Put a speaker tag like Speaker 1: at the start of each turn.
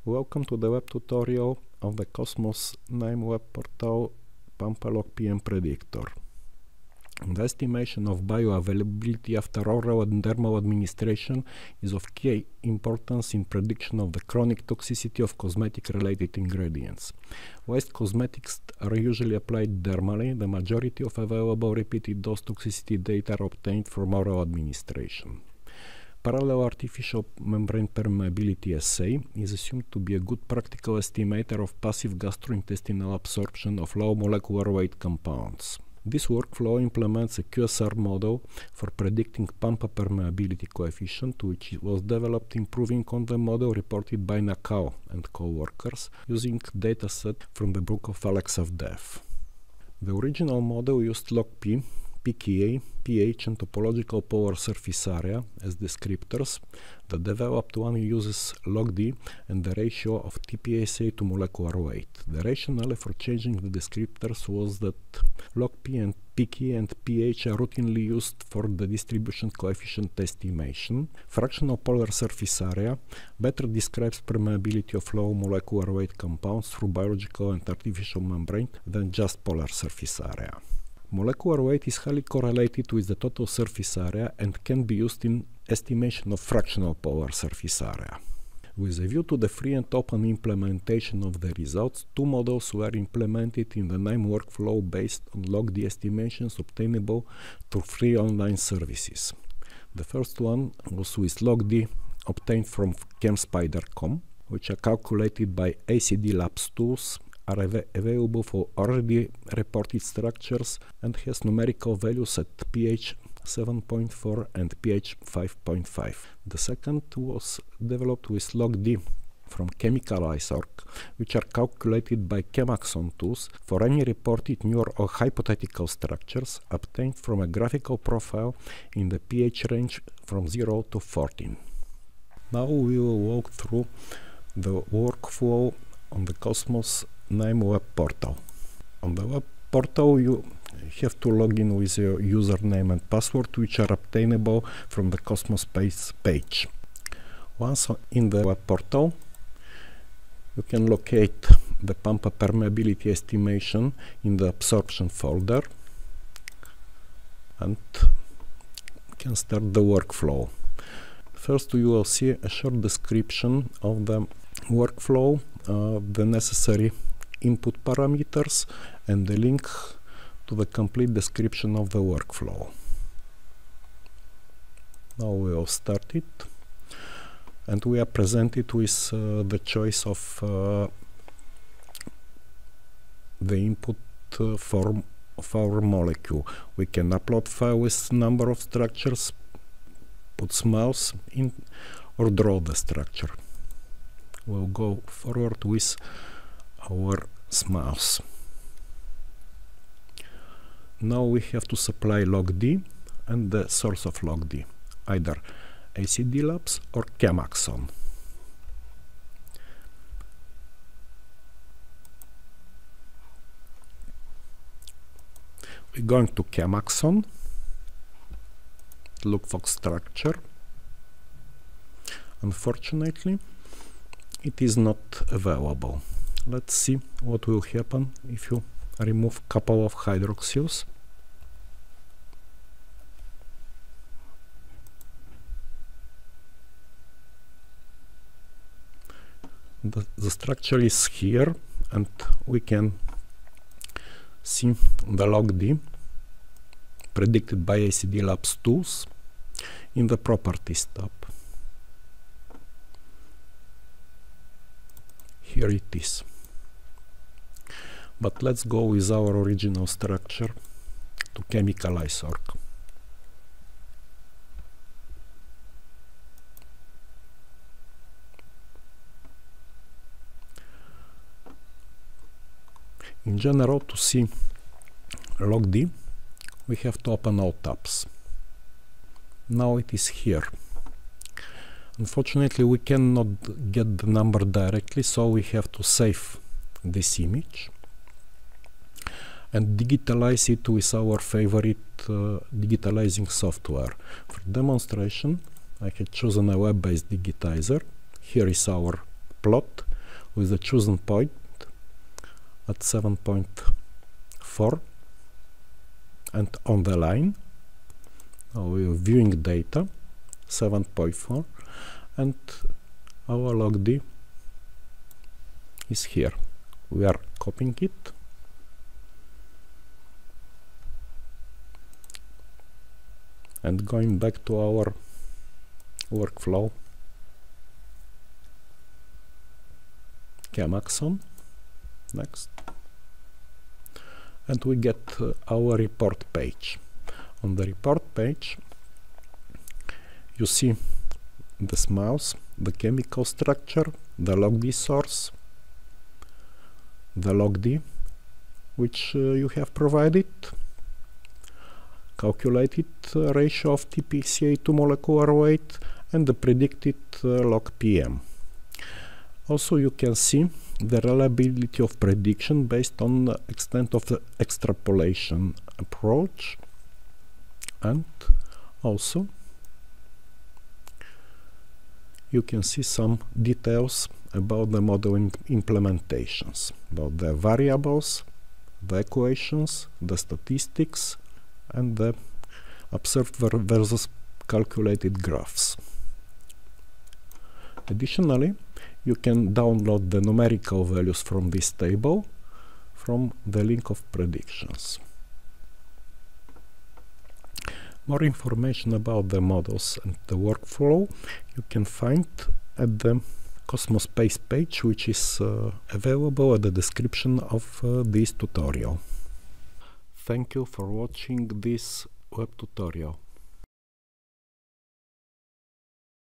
Speaker 1: Welcome to the web tutorial of the Cosmos name web portal PAMPA log PM predictor. The estimation of bioavailability after oral and dermal administration is of key importance in prediction of the chronic toxicity of cosmetic-related ingredients. Whilst cosmetics are usually applied dermally, the majority of available repeated dose toxicity data are obtained from oral administration. Parallel artificial membrane permeability assay is assumed to be a good practical estimator of passive gastrointestinal absorption of low molecular weight compounds. This workflow implements a QSR model for predicting PAMPA permeability coefficient, which was developed improving on the model reported by Nakao and co-workers using dataset from the book of Alexa of Death. The original model used log P, pKa, pH and topological polar surface area as descriptors. The developed one uses log D and the ratio of TPSA to molecular weight. The rationale for changing the descriptors was that log P and pKa and pH are routinely used for the distribution coefficient estimation. Fractional polar surface area better describes permeability of low molecular weight compounds through biological and artificial membrane than just polar surface area. Molecular weight is highly correlated with the total surface area and can be used in estimation of fractional polar surface area. With a view to the free and open implementation of the results, two models were implemented in the NIME workflow based on log D estimations obtainable through free online services. The first one was with log D obtained from chemspider.com, which are calculated by ACD Labs tools, are available for already reported structures and has numerical values at pH 7.4 and pH 5.5. The second was developed with log D from Chemicalize.org, which are calculated by Chemaxon tools for any reported new or hypothetical structures obtained from a graphical profile in the pH range from 0 to 14. Now we will walk through the workflow on the Cosmos NIME web portal. On the web portal you have to log in with your username and password, which are obtainable from the Cosmos page. Once in the web portal, you can locate the PAMPA permeability estimation in the absorption folder and can start the workflow. First you will see a short description of the workflow, the necessary input parameters and the link to the complete description of the workflow. Now we will start it, and we are presented with the choice of the input form of our molecule. We can upload file with number of structures, put smiles in, or draw the structure. We'll go forward with our smiles. Now we have to supply log D and the source of log D, either ACD Labs or Chemaxon. We're going to Chemaxon, look for structure. Unfortunately, it is not available. Let's see what will happen if you remove a couple of hydroxyls. The structure is here, and we can see the log D predicted by ACD Labs tools in the Properties tab. Here it is. But let's go with our original structure to Chemicalize.org. In general, to see log D, we have to open all tabs. Now it is here. Unfortunately, we cannot get the number directly, so we have to save this image and digitalize it with our favorite digitalizing software. For demonstration, I had chosen a web-based digitizer. Here is our plot with the chosen point at 7.4 and on the line. Now we are viewing data 7.4 and our log D is here. We are copying it and going back to our workflow. Chemaxon, next, and we get our report page. On the report page you see this mouse, the chemical structure, the log D source, the log D which you have provided, calculated ratio of TPCA to molecular weight, and the predicted log PM. Also you can see the reliability of prediction based on the extent of the extrapolation approach, and also you can see some details about the modeling implementations, about the variables, the equations, the statistics, and the observed versus calculated graphs. Additionally, you can download the numerical values from this table from the link of predictions. More information about the models and the workflow you can find at the Cosmos Space page, which is available at the description of this tutorial. Thank you for watching this web tutorial.